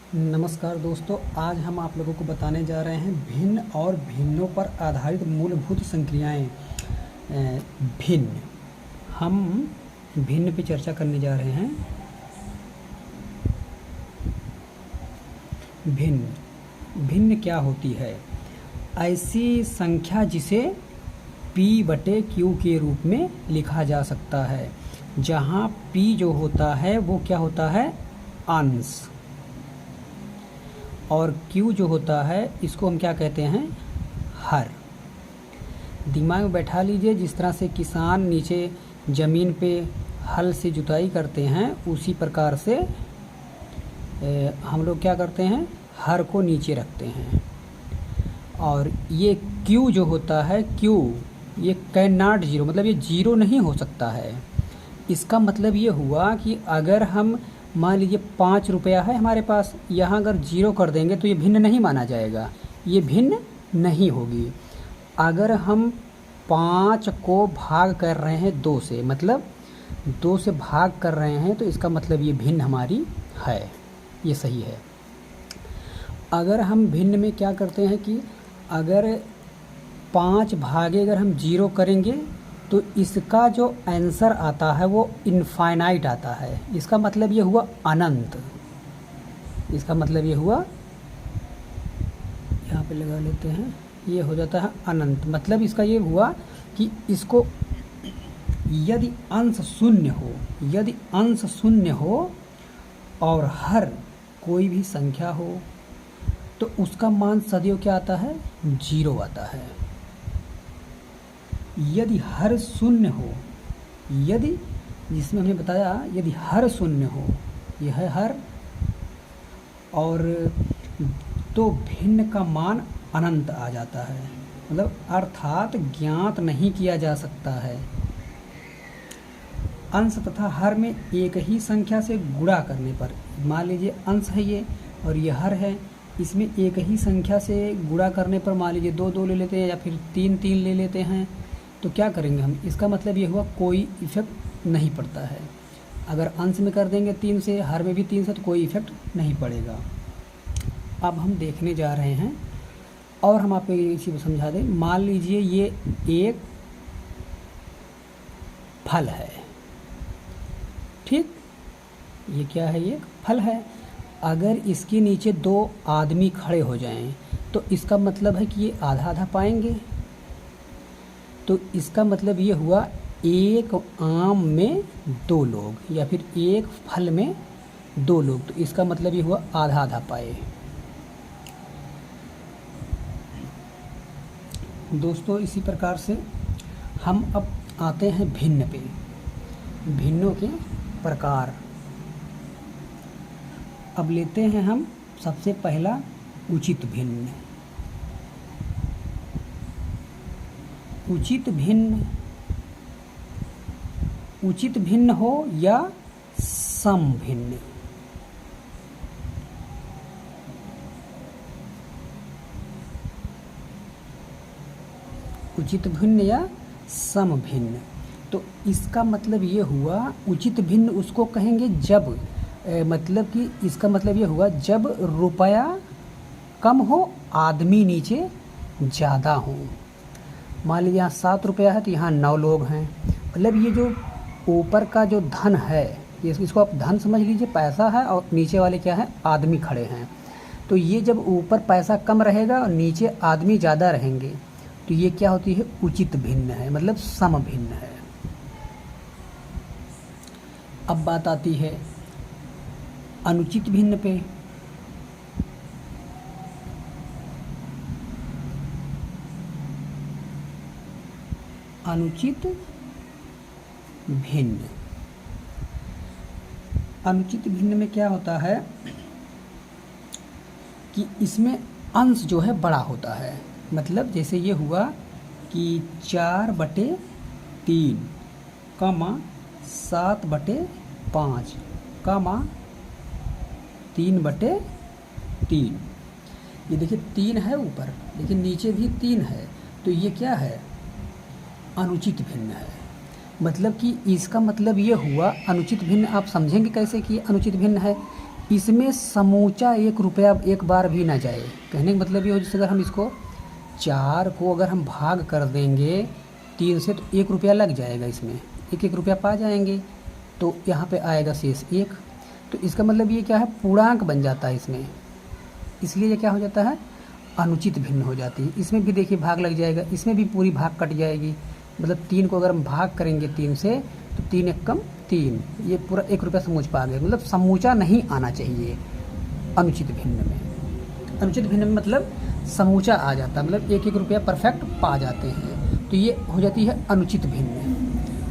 नमस्कार दोस्तों, आज हम आप लोगों को बताने जा रहे हैं भिन्न और भिन्नों पर आधारित मूलभूत संक्रियाएं। भिन्न, हम भिन्न पे चर्चा करने जा रहे हैं। भिन्न भिन्न क्या होती है? ऐसी संख्या जिसे p/q के रूप में लिखा जा सकता है, जहां p जो होता है वो क्या होता है? अंश, और Q जो होता है इसको हम क्या कहते हैं? हर। दिमाग में बैठा लीजिए, जिस तरह से किसान नीचे ज़मीन पे हल से जुताई करते हैं, उसी प्रकार से हम लोग क्या करते हैं? हर को नीचे रखते हैं। और ये Q जो होता है, Q ये कैन नॉट जीरो, मतलब ये जीरो नहीं हो सकता है। इसका मतलब ये हुआ कि अगर हम मान लीजिए 5 रुपया है हमारे पास, यहाँ अगर जीरो कर देंगे तो ये भिन्न नहीं माना जाएगा, ये भिन्न नहीं होगी। अगर हम 5 को भाग कर रहे हैं 2 से, मतलब 2 से भाग कर रहे हैं, तो इसका मतलब ये भिन्न हमारी है, ये सही है। अगर हम भिन्न में क्या करते हैं कि अगर 5 भागे अगर हम जीरो करेंगे तो इसका जो आंसर आता है वो इनफाइनाइट आता है। इसका मतलब ये हुआ अनंत। इसका मतलब ये हुआ, यहाँ पे लगा लेते हैं, ये हो जाता है अनंत। मतलब इसका ये हुआ कि इसको यदि अंश शून्य हो और हर कोई भी संख्या हो, तो उसका मान सदैव क्या आता है? जीरो आता है। यदि हर शून्य हो, यदि, जिसमें हमने बताया, यदि हर शून्य हो, यह है हर, और तो भिन्न का मान अनंत आ जाता है। मतलब अर्थात ज्ञात नहीं किया जा सकता है। अंश तथा हर में एक ही संख्या से गुणा करने पर, मान लीजिए अंश है ये और ये हर है, इसमें एक ही संख्या से गुणा करने पर मान लीजिए 2 2 ले लेते हैं या फिर 3 3 ले लेते हैं, तो क्या करेंगे हम? इसका मतलब ये हुआ कोई इफ़ेक्ट नहीं पड़ता है। अगर अंश में कर देंगे 3 से, हर में भी 3 से, तो कोई इफ़ेक्ट नहीं पड़ेगा। अब हम देखने जा रहे हैं और हम आपको इसी को समझा दें। मान लीजिए ये एक फल है, ठीक? ये क्या है? ये एक फल है। अगर इसके नीचे 2 आदमी खड़े हो जाएं, तो इसका मतलब है कि ये आधा आधा पाएंगे। तो इसका मतलब ये हुआ एक आम में 2 लोग, या फिर एक फल में 2 लोग, तो इसका मतलब ये हुआ आधा आधा पाए। दोस्तों, इसी प्रकार से हम अब आते हैं भिन्न पे, भिन्नों के प्रकार। अब लेते हैं हम सबसे पहला उचित भिन्न। उचित भिन्न हो या सम भिन्न। उचित भिन्न या सम भिन्न, तो इसका मतलब ये हुआ, उचित भिन्न उसको कहेंगे जब मतलब कि इसका मतलब ये हुआ जब रुपया कम हो, आदमी नीचे ज़्यादा हो। मान लीजिए यहाँ 7 रुपया है तो यहाँ 9 लोग हैं। मतलब ये जो ऊपर का जो धन है, इसको आप धन समझ लीजिए, पैसा है, और नीचे वाले क्या है? आदमी खड़े हैं। तो ये जब ऊपर पैसा कम रहेगा और नीचे आदमी ज़्यादा रहेंगे, तो ये क्या होती है? उचित भिन्न है, मतलब सम भिन्न है। अब बात आती है अनुचित भिन्न पे। अनुचित भिन्न, अनुचित भिन्न में क्या होता है कि इसमें अंश जो है बड़ा होता है। मतलब जैसे ये हुआ कि 4/3 कमा 7/5 कमा 3/3। ये देखिए 3 है ऊपर, लेकिन नीचे भी 3 है, तो ये क्या है? अनुचित भिन्न है। मतलब कि इसका मतलब ये हुआ, अनुचित भिन्न आप समझेंगे कैसे कि अनुचित भिन्न है इसमें समूचा 1 रुपया एक बार भी ना जाए। कहने का मतलब ये हो, जैसे अगर हम इसको 4 को अगर हम भाग कर देंगे 3 से, तो 1 रुपया लग जाएगा, इसमें 1 रुपया पा जाएंगे, तो यहाँ पे आएगा शेष 1। तो इसका मतलब ये क्या है, पूर्णांक बन जाता है इसमें, इसलिए ये क्या हो जाता है, अनुचित भिन्न हो जाती है। इसमें भी देखिए भाग लग जाएगा, इसमें भी पूरी भाग कट जाएगी। मतलब 3 को अगर हम भाग करेंगे 3 से, तो 3 एक कम 3, ये पूरा 1 रुपया समूच पा गए। मतलब समूचा नहीं आना चाहिए अनुचित भिन्न में। अनुचित भिन्न में मतलब समूचा आ जाता है, मतलब 1 रुपया परफेक्ट पा जाते हैं, तो ये हो जाती है अनुचित भिन्न।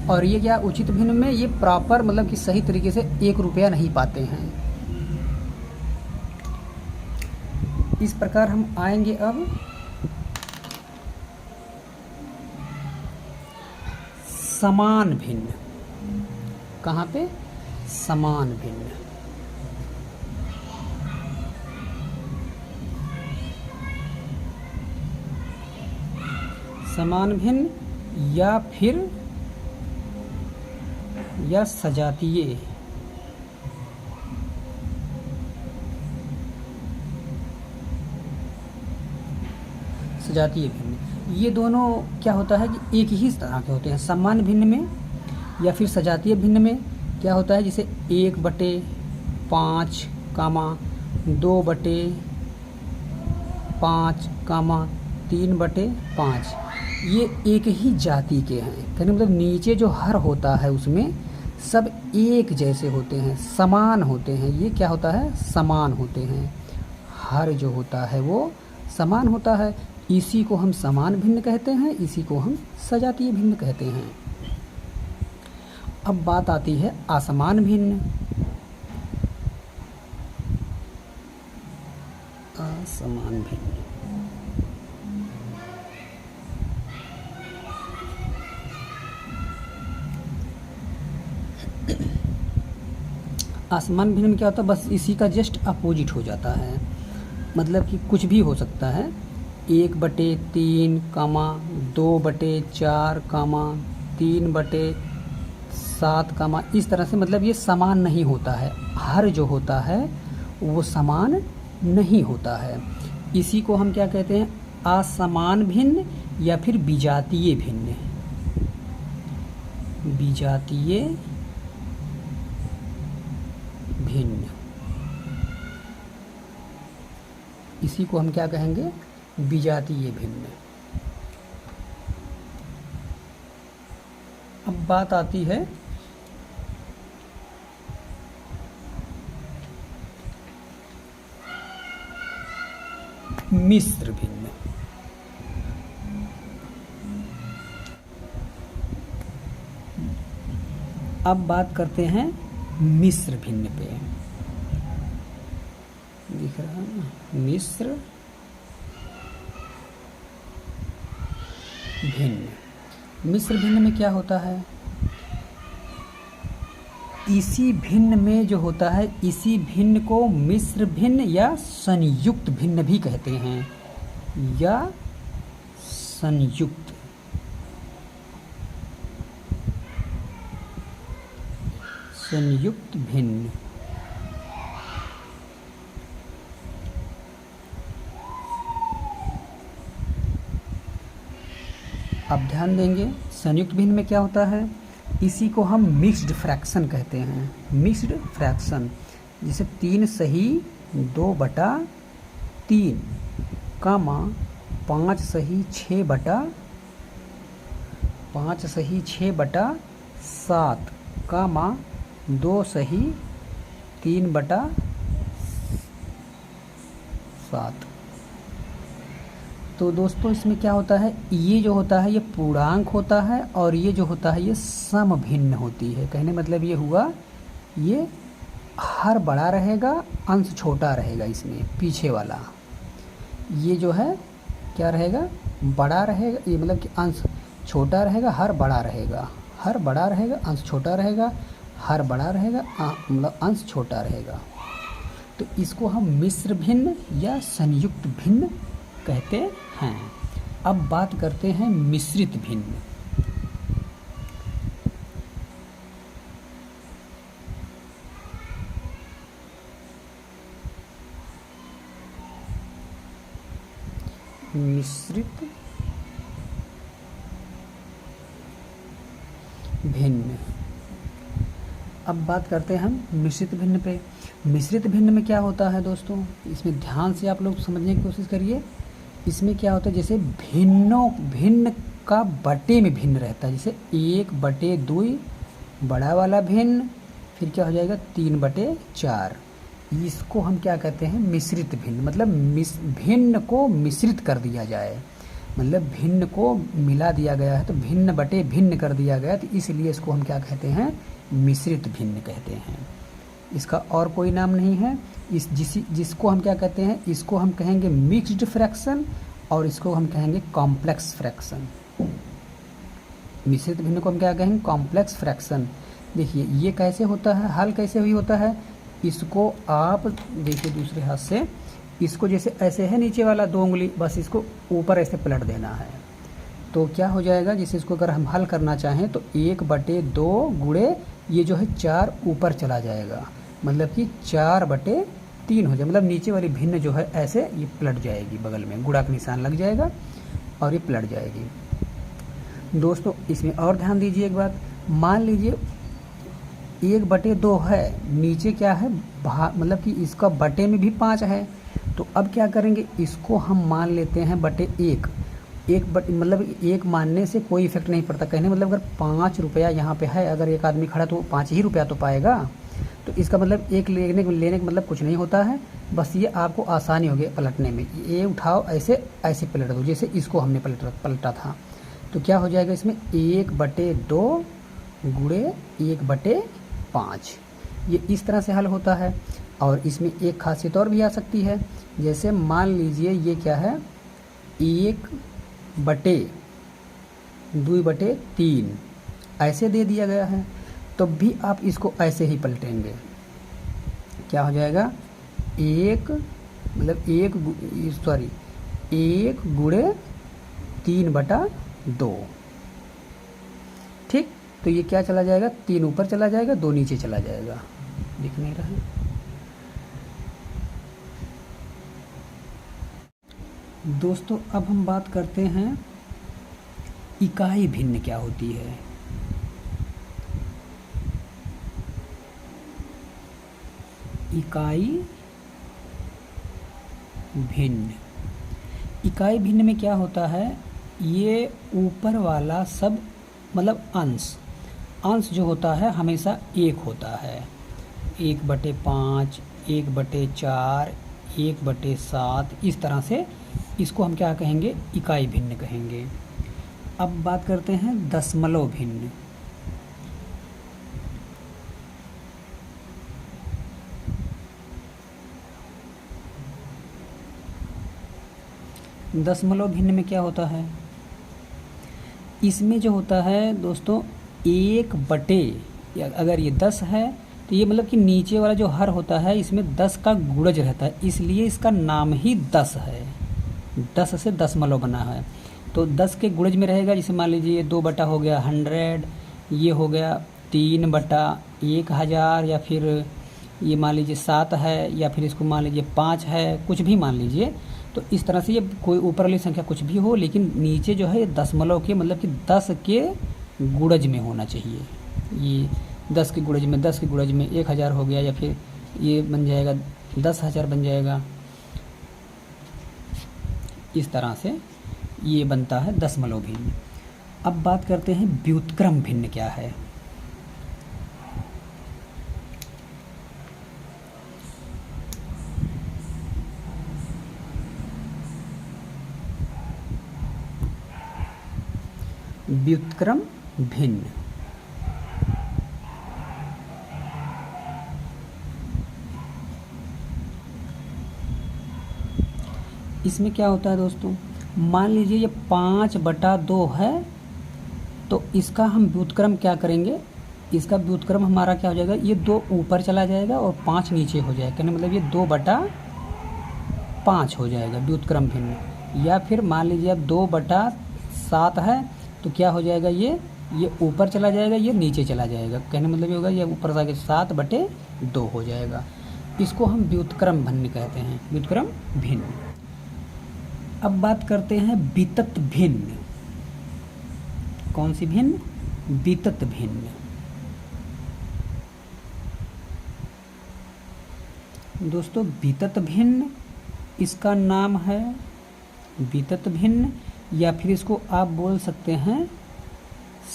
और ये क्या, उचित भिन्न में ये प्रॉपर मतलब कि सही तरीके से 1 रुपया नहीं पाते हैं। इस प्रकार हम आएंगे अब समान भिन्न। कहाँ पे, समान भिन्न। समान भिन्न या सजातीय। सजातीय भिन्न, ये दोनों क्या होता है कि एक ही तरह के होते हैं। समान भिन्न में या फिर सजातीय भिन्न में क्या होता है, जैसे 1/5 कामा 2/5 कामा 3/5, ये एक ही जाति के हैं। कहने मतलब नीचे जो हर होता है उसमें सब एक जैसे होते हैं, समान होते हैं। ये क्या होता है, समान होते हैं। हर जो होता है वो समान होता है। इसी को हम समान भिन्न कहते हैं, इसी को हम सजातीय भिन्न कहते हैं। अब बात आती है असमान भिन्न। असमान भिन्न, असमान भिन्न में क्या होता है, बस इसी का जस्ट अपोजिट हो जाता है। मतलब कि कुछ भी हो सकता है, 1/3 कामा 2/4 कामा 3/7 कामा, इस तरह से। मतलब ये समान नहीं होता है, हर जो होता है वो समान नहीं होता है। इसी को हम क्या कहते हैं, असमान भिन्न या फिर विजातीय भिन्न। विजातीय भिन्न, इसी को हम क्या कहेंगे, विजातीय भिन्न। अब बात आती है मिश्र भिन्न। अब बात करते हैं मिश्र भिन्न पे। दिख रहा है ना, मिश्र भिन्न। मिश्र भिन्न में क्या होता है, इसी भिन्न में जो होता है, इसी भिन्न को मिश्र भिन्न या संयुक्त भिन्न भी कहते हैं, या संयुक्त भिन्न। अब ध्यान देंगे, संयुक्त भिन्न में क्या होता है, इसी को हम मिक्स्ड फ्रैक्शन कहते हैं। मिक्स्ड फ्रैक्शन, जैसे 3 सही 2/3 कामा 5 सही 6/7 कामा 2 सही 3/7। तो दोस्तों इसमें क्या होता है, ये जो होता है ये पूर्णांक होता है, और ये जो होता है ये सम भिन्न होती है। कहने मतलब ये हुआ, ये हर बड़ा रहेगा, अंश छोटा रहेगा। इसमें पीछे वाला ये जो है क्या रहेगा, बड़ा रहेगा, ये मतलब कि अंश छोटा रहेगा, हर बड़ा रहेगा। हर बड़ा रहेगा, अंश छोटा रहेगा, हर बड़ा रहेगा, मतलब अंश छोटा रहेगा। तो इसको हम मिश्र भिन्न या संयुक्त भिन्न कहते हैं। अब बात करते हैं मिश्रित भिन्न। मिश्रित भिन्न। अब बात करते हैं हम मिश्रित भिन्न पे। मिश्रित भिन्न में क्या होता है दोस्तों, इसमें ध्यान से आप लोग समझने की कोशिश करिए। इसमें क्या होता है, जैसे भिन्न का बटे में भिन्न रहता है, जैसे 1/2 बड़ा वाला भिन्न, फिर क्या हो जाएगा 3/4। इसको हम क्या कहते हैं, मिश्रित भिन्न। मतलब भिन्न को मिश्रित कर दिया जाए, मतलब भिन्न को मिला दिया गया है, तो भिन्न बटे भिन्न कर दिया गया, तो इसलिए इसको हम क्या कहते हैं, मिश्रित भिन्न कहते हैं। इसका और कोई नाम नहीं है। जिसको हम क्या कहते हैं, इसको हम कहेंगे मिक्स्ड फ्रैक्शन, और इसको हम कहेंगे कॉम्प्लेक्स फ्रैक्शन। मिश्रित भिन्न को हम क्या कहेंगे, कॉम्प्लेक्स फ्रैक्शन। देखिए ये कैसे होता है, हल कैसे हुई होता है, इसको आप देखिए दूसरे हाथ से, इसको जैसे ऐसे है नीचे वाला 2 उंगली, बस इसको ऊपर ऐसे पलट देना है, तो क्या हो जाएगा, जैसे इसको अगर हम हल करना चाहें तो 1/2 गुणे ये जो है 4 ऊपर चला जाएगा, मतलब कि 4/3 हो जाए, मतलब नीचे वाली भिन्न जो है ऐसे ये पलट जाएगी, बगल में गुणा का निशान लग जाएगा और ये पलट जाएगी। दोस्तों इसमें और ध्यान दीजिए एक बात, मान लीजिए 1/2 है, नीचे क्या है मतलब कि इसका बटे में भी 5 है, तो अब क्या करेंगे, इसको हम मान लेते हैं /1। मतलब 1 मानने से कोई इफेक्ट नहीं पड़ता, कहने मतलब अगर 5 रुपया यहाँ पे है, अगर एक आदमी खड़ा तो 5 ही रुपया तो पाएगा, तो इसका मतलब 1 लेने का मतलब कुछ नहीं होता है, बस ये आपको आसानी होगी पलटने में। ये उठाओ ऐसे ऐसे पलट दो, जैसे इसको हमने पलटा था, तो क्या हो जाएगा इसमें 1/2 गुणे 1/5, ये इस तरह से हल होता है। और इसमें एक खासियत और भी आ सकती है, जैसे मान लीजिए ये क्या है, 1/2/3 ऐसे दे दिया गया है, तो भी आप इसको ऐसे ही पलटेंगे, क्या हो जाएगा 1 गुणे 3/2। ठीक, तो ये क्या चला जाएगा, 3 ऊपर चला जाएगा, 2 नीचे चला जाएगा, दिख नहीं रहा है। दोस्तों अब हम बात करते हैं इकाई भिन्न क्या होती है। इकाई भिन्न, इकाई भिन्न में क्या होता है, ये ऊपर वाला सब मतलब अंश जो होता है हमेशा 1 होता है, 1/5, 1/4, 1/7, इस तरह से इसको हम क्या कहेंगे, इकाई भिन्न कहेंगे। अब बात करते हैं दशमलव भिन्न। दशमलव भिन्न में क्या होता है, इसमें जो होता है दोस्तों 1/, अगर ये 10 है तो ये मतलब कि नीचे वाला जो हर होता है इसमें 10 का गुणज रहता है, इसलिए इसका नाम ही 10 है। 10 से दशमलव बना है, तो 10 के गुणज में रहेगा, जैसे मान लीजिए 2 हो गया 100, ये हो गया 3/1000, या फिर ये मान लीजिए 7 है, या फिर इसको मान लीजिए 5 है, कुछ भी मान लीजिए। तो इस तरह से ये कोई ऊपर वाली संख्या कुछ भी हो, लेकिन नीचे जो है दशमलव के मतलब कि 10 के गुणज में होना चाहिए। ये 10 के गुणज में 1000 हो गया, या फिर ये बन जाएगा 10,000 बन जाएगा, इस तरह से ये बनता है दशमलव भिन्न। अब बात करते हैं व्युत्क्रम भिन्न क्या है। व्युत्क्रम भिन्न, इसमें क्या होता है दोस्तों, मान लीजिए ये 5/2 है, तो इसका हम व्युत्क्रम क्या करेंगे, इसका व्युत्क्रम हमारा क्या हो जाएगा, ये 2 ऊपर चला जाएगा और 5 नीचे हो जाएगा, कहने मतलब ये 2/5 हो जाएगा व्युत्क्रम भिन्न। या फिर मान लीजिए अब 2/7 है, तो क्या हो जाएगा, ये ऊपर चला जाएगा, ये नीचे चला जाएगा, कहने मतलब ये होगा ये ऊपर जाके 7/2 हो जाएगा। इसको हम व्युत्क्रम भिन्न कहते हैं, व्युत्क्रम भिन्न। अब बात करते हैं वितत भिन्न। कौन सी भिन्न? वितत भिन्न। दोस्तों वितत भिन्न, इसका नाम है वितत भिन्न, या फिर इसको आप बोल सकते हैं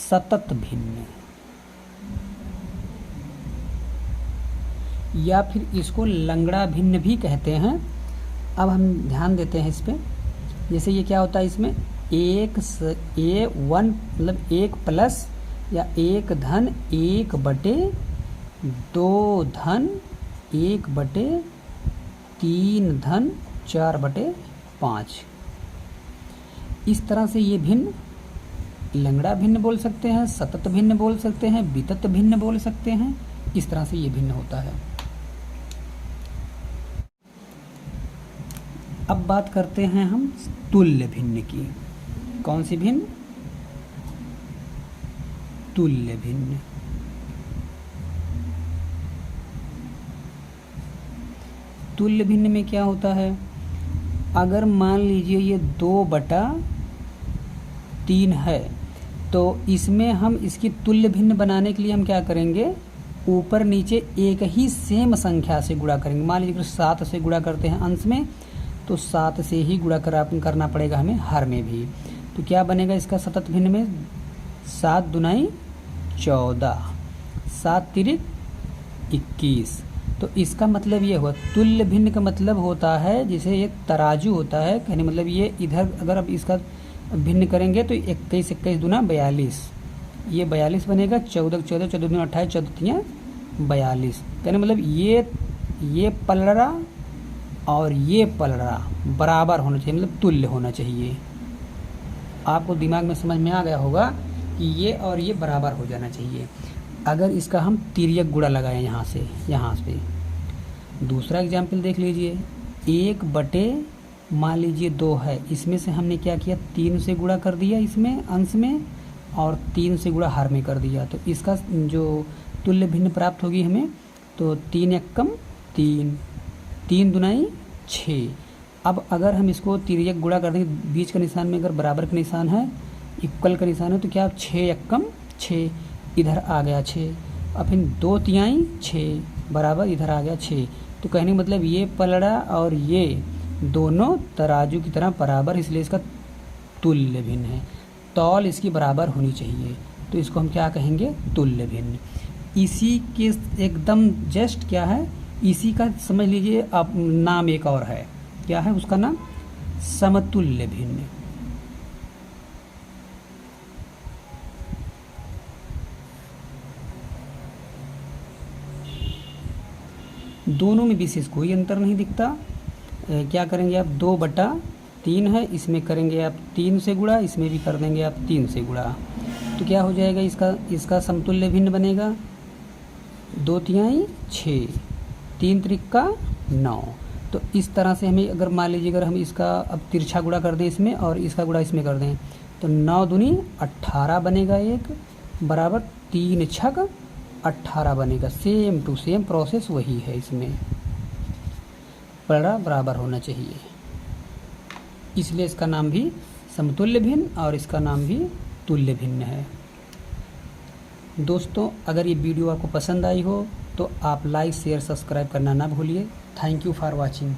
सतत भिन्न, या फिर इसको लंगड़ा भिन्न भी कहते हैं। अब हम ध्यान देते हैं इस पे। जैसे ये क्या होता है, इसमें ए वन मतलब 1 प्लस या 1 धन 1 बटे 2 धन 1 बटे 3 धन 4 बटे 5। इस तरह से ये भिन्न लंगड़ा भिन्न बोल सकते हैं, सतत भिन्न बोल सकते हैं, वितत भिन्न बोल सकते हैं। इस तरह से ये भिन्न होता है। अब बात करते हैं हम तुल्य भिन्न की। कौन सी भिन्न? तुल्य भिन्न। तुल्य भिन्न में क्या होता है, अगर मान लीजिए ये 2/3 है, तो इसमें हम इसकी तुल्य भिन्न बनाने के लिए हम क्या करेंगे, ऊपर नीचे एक ही सेम संख्या से गुणा करेंगे। मान लीजिए 7 से गुणा करते हैं अंश में, तो 7 से ही गुणा करना पड़ेगा हमें हर में भी। तो क्या बनेगा इसका सतत भिन्न में, 7 दूनाई 14, 7 तिरिक 21। तो इसका मतलब ये हुआ, तुल्य भिन्न का मतलब होता है जैसे एक तराजू होता है, कहने मतलब ये इधर अगर अब इसका भिन्न करेंगे तो 21 21 दूना 42, ये 42 बनेगा। 14 14 14 दूना 28, 14 42। कहने मतलब ये पलड़ा और ये पलड़ा बराबर होना चाहिए, मतलब तुल्य होना चाहिए। आपको दिमाग में समझ में आ गया होगा कि ये और ये बराबर हो जाना चाहिए। अगर इसका हम तिर्यक गुणा लगाएं यहाँ से दूसरा एग्जाम्पल देख लीजिए। 1 बटे मान लीजिए 2 है, इसमें से हमने क्या किया, 3 से गुणा कर दिया इसमें अंश में, और 3 से गुणा हर में कर दिया। तो इसका जो तुल्य भिन्न प्राप्त होगी हमें, तो 3 एकम 3, 3 दूनाई 6। अब अगर हम इसको तिर्यक गुणा कर देंगे, बीच का निशान में अगर बराबर का निशान है, इक्वल का निशान है, तो क्या 6 एकम 6, इधर आ गया 6। अब फिर 2 तिहाई 6 बराबर इधर आ गया 6। तो कहने का मतलब ये पलड़ा और ये दोनों तराजू की तरह बराबर, इसलिए इसका तुल्य भिन्न है। तौल इसकी बराबर होनी चाहिए, तो इसको हम क्या कहेंगे, तुल्य भिन्न। इसी के एकदम जस्ट क्या है, इसी का समझ लीजिए आप नाम एक और है, क्या है उसका नाम, समतुल्य भिन्न। दोनों में विशेष कोई अंतर नहीं दिखता। क्या करेंगे आप, 2/3 है, इसमें करेंगे आप 3 से गुणा, इसमें भी कर देंगे आप 3 से गुणा। तो क्या हो जाएगा, इसका समतुल्य भिन्न बनेगा 2 तिहाई 6, 3 त्रिका 9। तो इस तरह से हमें अगर मान लीजिए अगर हम इसका अब तिरछा गुणा कर दें इसमें और इसका गुणा इसमें कर दें, तो 9 दूनी 18 बनेगा, एक बराबर 3 छक 18 बनेगा। सेम टू सेम प्रोसेस वही है, इसमें पलड़ा बराबर होना चाहिए, इसलिए इसका नाम भी समतुल्य भिन्न और इसका नाम भी तुल्य भिन्न है। दोस्तों अगर ये वीडियो आपको पसंद आई हो तो आप लाइक शेयर सब्सक्राइब करना ना भूलिए। Thank you for watching.